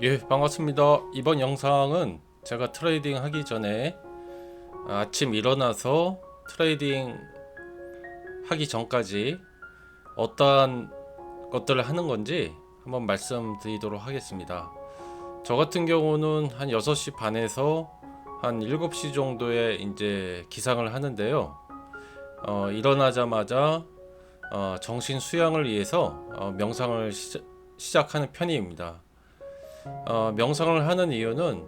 예, 반갑습니다. 이번 영상은 제가 트레이딩 하기 전에 아침 일어나서 트레이딩 하기 전까지 어떠한 것들을 하는 건지 한번 말씀드리도록 하겠습니다. 저 같은 경우는 한 6시 반에서 한 7시 정도에 이제 기상을 하는데요. 일어나자마자 정신 수양을 위해서 명상을 시작하는 편입니다. 명상을 하는 이유는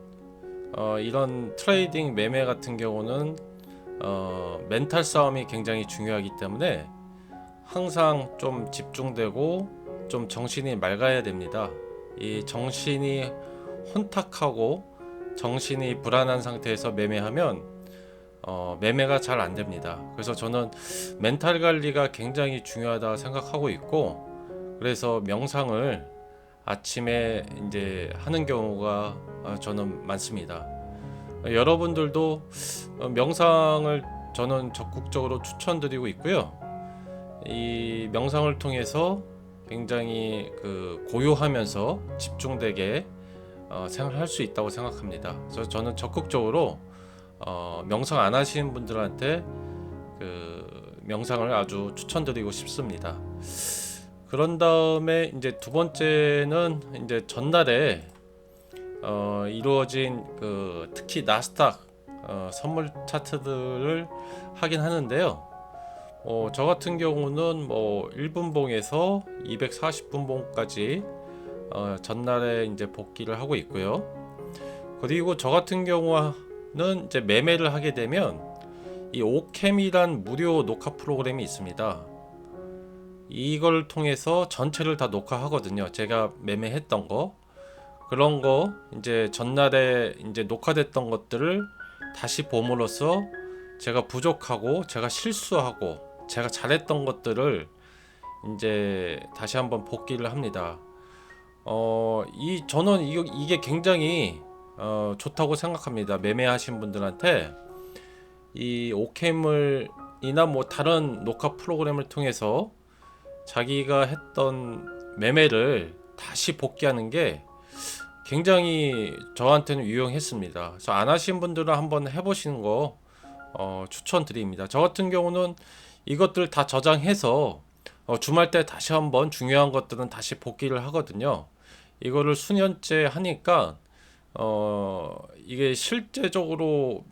이런 트레이딩 매매 같은 경우는 멘탈 싸움이 굉장히 중요하기 때문에 항상 좀 집중되고 좀 정신이 맑아야 됩니다. 이 정신이 혼탁하고 정신이 불안한 상태에서 매매하면 매매가 잘 안 됩니다. 그래서 저는 멘탈 관리가 굉장히 중요하다 생각하고 있고, 그래서 명상을 아침에 이제 하는 경우가 저는 많습니다. 여러분들도 명상을 저는 적극적으로 추천드리고 있고요. 이 명상을 통해서 굉장히 고요하면서 집중되게 생활할 수 있다고 생각합니다. 그래서 저는 적극적으로 명상 안 하시는 분들한테 명상을 아주 추천드리고 싶습니다. 그런 다음에 이제 두 번째는 이제 전날에 이루어진 특히 나스닥 선물 차트들을 하긴 하는데요. 저 같은 경우는 뭐 1분봉에서 240분봉까지 전날에 이제 복귀를 하고 있고요. 그리고 저 같은 경우는 이제 매매를 하게 되면 이 오캠이란 무료 녹화 프로그램이 있습니다. 이걸 통해서 전체를 다 녹화하거든요. 제가 매매했던 거, 그런 거 이제 전날에 이제 녹화됐던 것들을 다시 봄으로써 제가 부족하고 제가 실수하고 제가 잘했던 것들을 이제 다시 한번 복귀를 합니다. 저는 이게 굉장히 좋다고 생각합니다. 매매하신 분들한테 이 오캠을 이나 뭐 다른 녹화 프로그램을 통해서 자기가 했던 매매를 다시 복귀하는 게 굉장히 저한테는 유용했습니다. 그래서 안 하신 분들은 한번 해보시는 거 추천드립니다. 저 같은 경우는 이것들 다 저장해서 주말 때 다시 한번 중요한 것들은 다시 복귀를 하거든요. 이거를 수년째 하니까 이게 실제적으로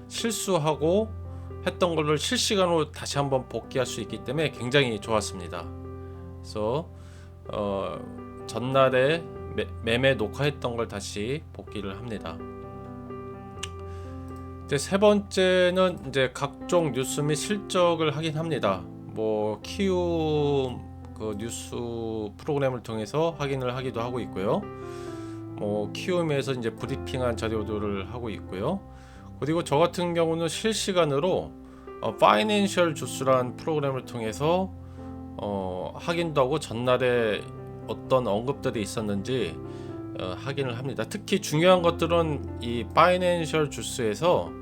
실수하고 했던 거를 실시간으로 다시 한번 복귀할 수 있기 때문에 굉장히 좋았습니다. 그래서 전날에 매매 녹화했던 걸 다시 복귀를 합니다. 이제 세 번째는 이제 각종 뉴스 및 실적을 하긴 합니다. 뭐 키움 뉴스 프로그램을 통해서 확인을 하기도 하고 있고요. 뭐 키움에서 이제 브리핑한 자료들을 하고 있고요. 그리고 저 같은 경우는 실시간으로 파이낸셜 주스라는 프로그램을 통해서 확인도 하고 전날에 어떤 언급들이 있었는지 확인을 합니다. 특히 중요한 것들은 이 파이낸셜 주스에서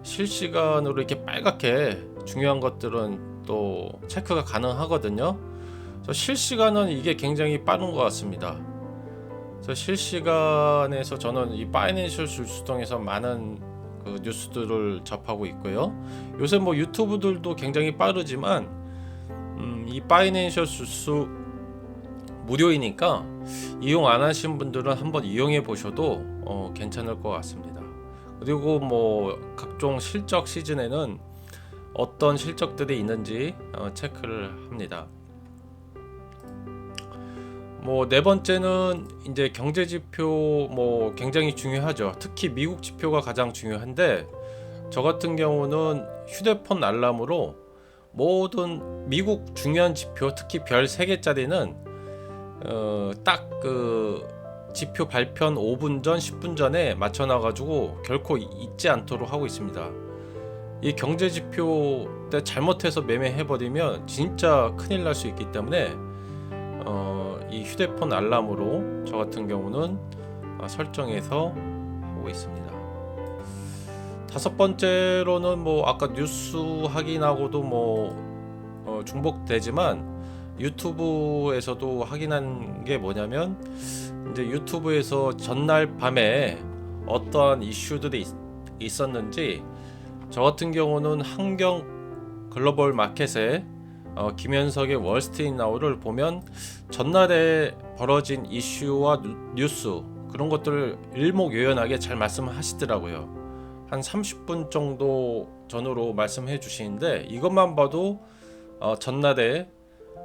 실시간으로 이렇게 빨갛게 중요한 것들은 또 체크가 가능하거든요. 그래서 실시간은 이게 굉장히 빠른 것 같습니다. 그래서 실시간에서 저는 이 파이낸셜 주스 통해서 많은 뉴스들을 접하고 있고요. 요새 뭐 유튜브들도 굉장히 빠르지만 이 파이낸셜 주스 무료이니까 이용 안 하신 분들은 한번 이용해 보셔도 괜찮을 것 같습니다. 그리고 뭐 각종 실적 시즌에는 어떤 실적들이 있는지 체크를 합니다. 뭐 네 번째는 이제 경제 지표 뭐 굉장히 중요하죠. 특히 미국 지표가 가장 중요한데 저 같은 경우는 휴대폰 알람으로 모든 미국 중요한 지표, 특히 별 3개짜리는 딱 지표 발표 5분 전, 10분 전에 맞춰놔가지고 결코 잊지 않도록 하고 있습니다. 이 경제 지표 때 잘못해서 매매해버리면 진짜 큰일 날 수 있기 때문에 이 휴대폰 알람으로 저 같은 경우는 설정해서 하고 있습니다. 다섯 번째로는 뭐 아까 뉴스 확인하고도 뭐 중복되지만 유튜브에서도 확인한 게 뭐냐면 이제 유튜브에서 전날 밤에 어떠한 이슈들이 있었는지 저 같은 경우는 환경 글로벌 마켓에 김현석의 월스트리트 나우를 보면 전날에 벌어진 이슈와 뉴스 그런 것들을 일목요연하게 잘 말씀하시더라고요. 한 30분 정도 전후로 말씀해 주시는데 이것만 봐도 전날에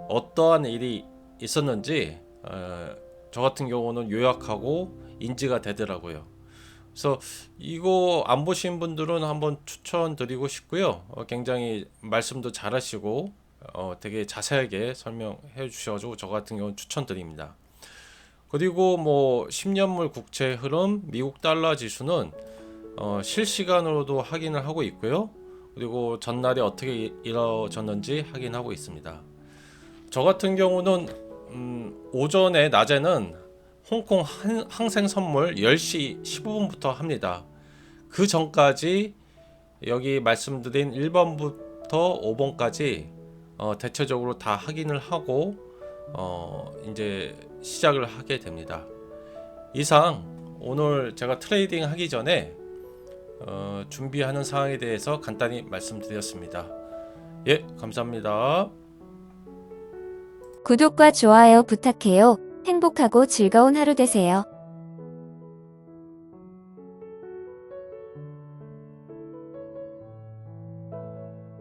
어떠한 일이 있었는지 저 같은 경우는 요약하고 인지가 되더라고요. 그래서 이거 안 보신 분들은 한번 추천드리고 싶고요. 굉장히 말씀도 잘하시고 되게 자세하게 설명해 주셔가지고 저 같은 경우는 추천드립니다. 그리고 뭐 10년물 국채 흐름, 미국 달러 지수는 실시간으로도 확인을 하고 있고요. 그리고 전날에 어떻게 이루어졌는지 확인하고 있습니다. 저 같은 경우는 오전에 낮에는 홍콩 항생 선물 10시 15분부터 합니다. 그 전까지 여기 말씀드린 1번부터 5번까지 대체적으로 다 확인을 하고 이제 시작을 하게 됩니다. 이상 오늘 제가 트레이딩 하기 전에 준비하는 사항에 대해서 간단히 말씀드렸습니다. 예, 감사합니다. 구독과 좋아요 부탁해요. 행복하고 즐거운 하루 되세요.